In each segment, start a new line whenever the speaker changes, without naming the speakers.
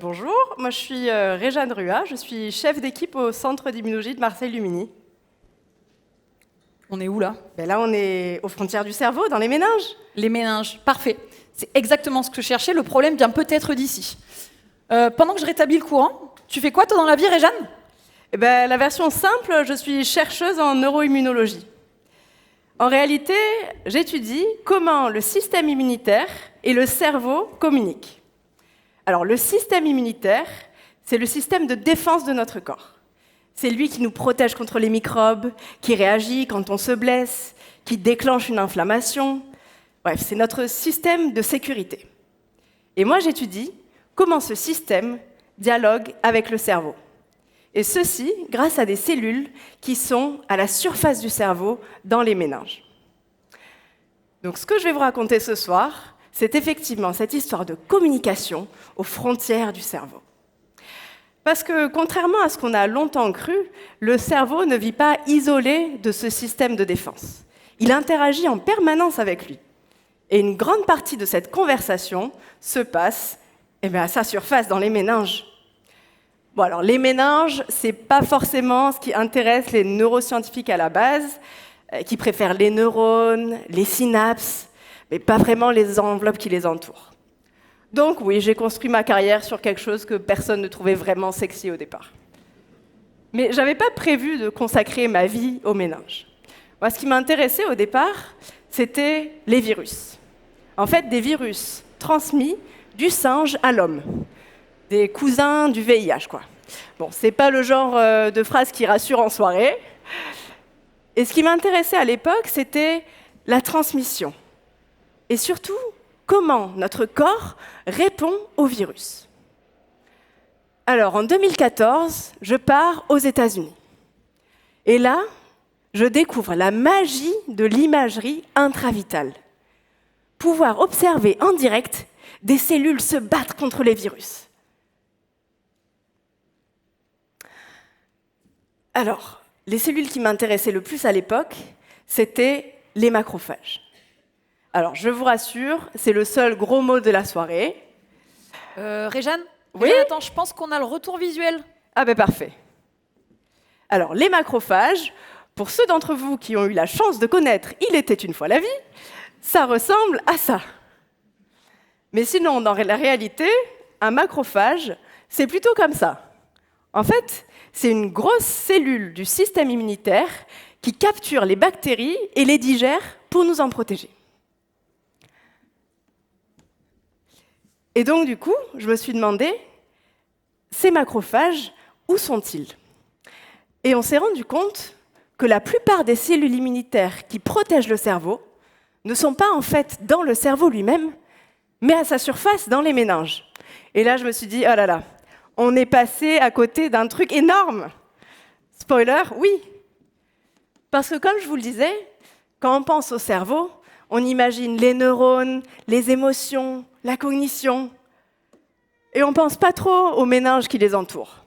Bonjour, moi je suis Réjeanne Rua, je suis chef d'équipe au Centre d'immunologie de Marseille-Lumini.
On est où là?
Là on est aux frontières du cerveau, dans les méninges.
Les méninges, parfait. C'est exactement ce que je cherchais, le problème vient peut-être d'ici. Pendant que je rétablis le courant, tu fais quoi toi dans la vie, Réjeanne?
La version simple, je suis chercheuse en neuroimmunologie. En réalité, j'étudie comment le système immunitaire et le cerveau communiquent. Alors, le système immunitaire, c'est le système de défense de notre corps. C'est lui qui nous protège contre les microbes, qui réagit quand on se blesse, qui déclenche une inflammation. Bref, c'est notre système de sécurité. Et moi, j'étudie comment ce système dialogue avec le cerveau. Et ceci grâce à des cellules qui sont à la surface du cerveau dans les méninges. Donc, ce que je vais vous raconter ce soir, c'est effectivement cette histoire de communication aux frontières du cerveau. Parce que, contrairement à ce qu'on a longtemps cru, le cerveau ne vit pas isolé de ce système de défense. Il interagit en permanence avec lui. Et une grande partie de cette conversation se passe à sa surface, dans les méninges. Bon, alors, les méninges, ce n'est pas forcément ce qui intéresse les neuroscientifiques à la base, qui préfèrent les neurones, les synapses, mais pas vraiment les enveloppes qui les entourent. Donc oui, j'ai construit ma carrière sur quelque chose que personne ne trouvait vraiment sexy au départ. Mais je n'avais pas prévu de consacrer ma vie aux méninges. Moi, ce qui m'intéressait au départ, c'était les virus. En fait, des virus transmis du singe à l'homme. Des cousins du VIH, quoi. Bon, c'est pas le genre de phrase qui rassure en soirée. Et ce qui m'intéressait à l'époque, c'était la transmission. Et surtout, comment notre corps répond au virus. Alors, en 2014, je pars aux États-Unis. Et là, je découvre la magie de l'imagerie intravitale. Pouvoir observer en direct des cellules se battre contre les virus. Alors, les cellules qui m'intéressaient le plus à l'époque, c'était les macrophages. Alors, je vous rassure, c'est le seul gros mot de la soirée.
Réjeanne?
Oui.
Réjeanne, attends, je pense qu'on a le retour visuel.
Ah parfait. Alors, les macrophages, pour ceux d'entre vous qui ont eu la chance de connaître « Il était une fois la vie », ça ressemble à ça. Mais sinon, dans la réalité, un macrophage, c'est plutôt comme ça. En fait, c'est une grosse cellule du système immunitaire qui capture les bactéries et les digère pour nous en protéger. Et donc, du coup, je me suis demandé, ces macrophages, où sont-ils? Et on s'est rendu compte que la plupart des cellules immunitaires qui protègent le cerveau ne sont pas en fait dans le cerveau lui-même, mais à sa surface, dans les méninges. Et là, je me suis dit, oh là là, on est passé à côté d'un truc énorme. Spoiler, oui. Parce que comme je vous le disais, quand on pense au cerveau, on imagine les neurones, les émotions, la cognition. Et on ne pense pas trop aux méninges qui les entourent.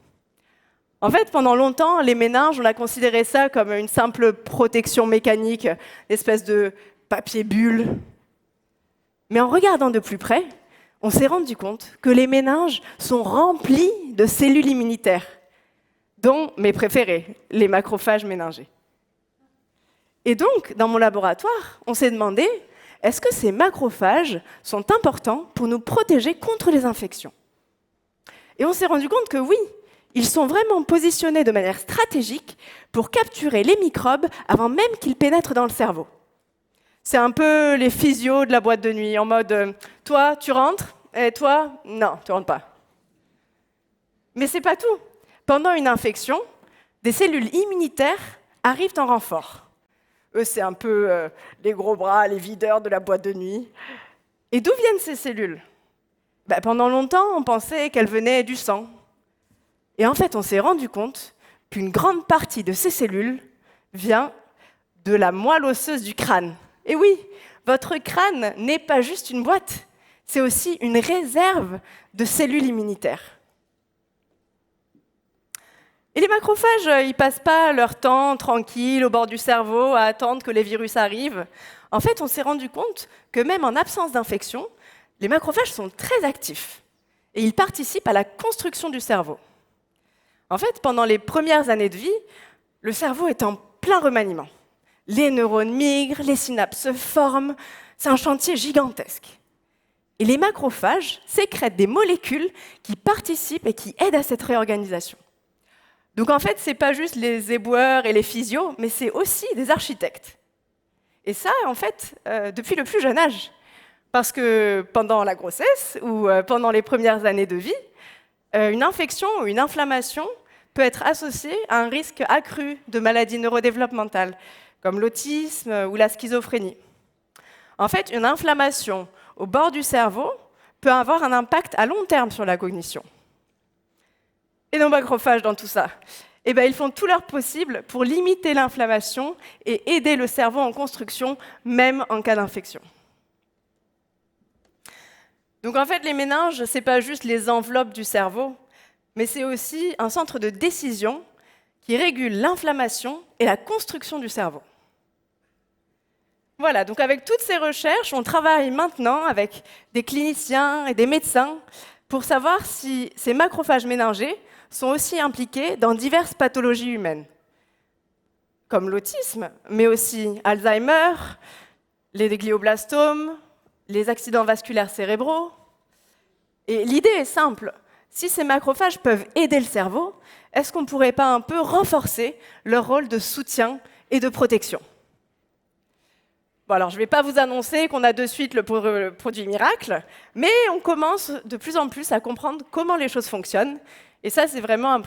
En fait, pendant longtemps, les méninges, on a considéré ça comme une simple protection mécanique, une espèce de papier bulle. Mais en regardant de plus près, on s'est rendu compte que les méninges sont remplis de cellules immunitaires, dont mes préférés, les macrophages méningés. Et donc, dans mon laboratoire, on s'est demandé, est-ce que ces macrophages sont importants pour nous protéger contre les infections? Et on s'est rendu compte que oui, ils sont vraiment positionnés de manière stratégique pour capturer les microbes avant même qu'ils pénètrent dans le cerveau. C'est un peu les physios de la boîte de nuit, en mode « toi, tu rentres, et toi, non, tu rentres pas ». Mais c'est pas tout. Pendant une infection, des cellules immunitaires arrivent en renfort. Eux, c'est un peu les gros bras, les videurs de la boîte de nuit. Et d'où viennent ces cellules? Pendant longtemps, on pensait qu'elles venaient du sang. Et en fait, on s'est rendu compte qu'une grande partie de ces cellules vient de la moelle osseuse du crâne. Et oui, votre crâne n'est pas juste une boîte, c'est aussi une réserve de cellules immunitaires. Et les macrophages, ils ne passent pas leur temps tranquille au bord du cerveau à attendre que les virus arrivent. En fait, on s'est rendu compte que même en absence d'infection, les macrophages sont très actifs. et ils participent à la construction du cerveau. En fait, pendant les premières années de vie, le cerveau est en plein remaniement. Les neurones migrent, les synapses se forment, c'est un chantier gigantesque. Et les macrophages sécrètent des molécules qui participent et qui aident à cette réorganisation. Donc en fait, ce n'est pas juste les éboueurs et les physios, mais c'est aussi des architectes. Et ça, en fait, depuis le plus jeune âge. Parce que pendant la grossesse ou pendant les premières années de vie, une infection ou une inflammation peut être associée à un risque accru de maladies neurodéveloppementales, comme l'autisme ou la schizophrénie. En fait, une inflammation au bord du cerveau peut avoir un impact à long terme sur la cognition. Et nos macrophages dans tout ça, ils font tout leur possible pour limiter l'inflammation et aider le cerveau en construction, même en cas d'infection. Donc en fait, les méninges, ce n'est pas juste les enveloppes du cerveau, mais c'est aussi un centre de décision qui régule l'inflammation et la construction du cerveau. Voilà, donc avec toutes ces recherches, on travaille maintenant avec des cliniciens et des médecins pour savoir si ces macrophages méningés sont aussi impliqués dans diverses pathologies humaines, comme l'autisme, mais aussi Alzheimer, les glioblastomes, les accidents vasculaires cérébraux. Et l'idée est simple, si ces macrophages peuvent aider le cerveau, est-ce qu'on ne pourrait pas un peu renforcer leur rôle de soutien et de protection ? Bon, alors je ne vais pas vous annoncer qu'on a de suite le produit miracle, mais on commence de plus en plus à comprendre comment les choses fonctionnent, et ça c'est vraiment une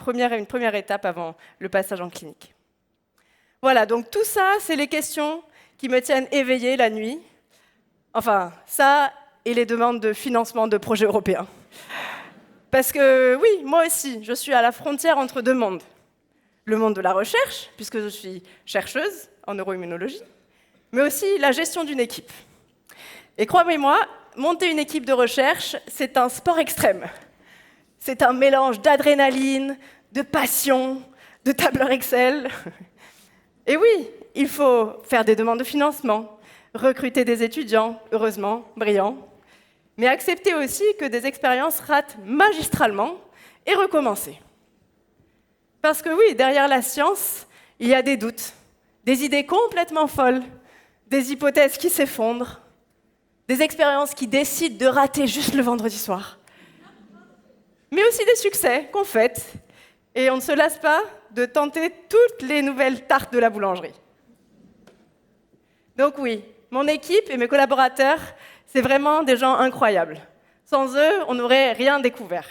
première étape avant le passage en clinique. Voilà, donc tout ça, c'est les questions qui me tiennent éveillée la nuit. Enfin, ça et les demandes de financement de projets européens. Parce que oui, moi aussi, je suis à la frontière entre deux mondes. Le monde de la recherche, puisque je suis chercheuse en neuroimmunologie, mais aussi la gestion d'une équipe. Et croyez-moi, monter une équipe de recherche, c'est un sport extrême. C'est un mélange d'adrénaline, de passion, de tableur Excel. Et oui, il faut faire des demandes de financement, recruter des étudiants, heureusement, brillants, mais accepter aussi que des expériences ratent magistralement et recommencer. Parce que oui, derrière la science, il y a des doutes, des idées complètement folles, des hypothèses qui s'effondrent, des expériences qui décident de rater juste le vendredi soir, mais aussi des succès qu'on fête, et on ne se lasse pas de tenter toutes les nouvelles tartes de la boulangerie. Donc oui, mon équipe et mes collaborateurs, c'est vraiment des gens incroyables. Sans eux, on n'aurait rien découvert.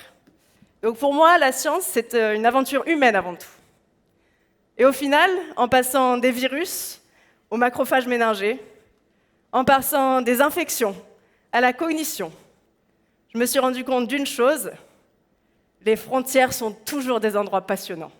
Donc pour moi, la science, c'est une aventure humaine avant tout. Et au final, en passant des virus aux macrophages méningés, en passant des infections à la cognition, je me suis rendu compte d'une chose, les frontières sont toujours des endroits passionnants.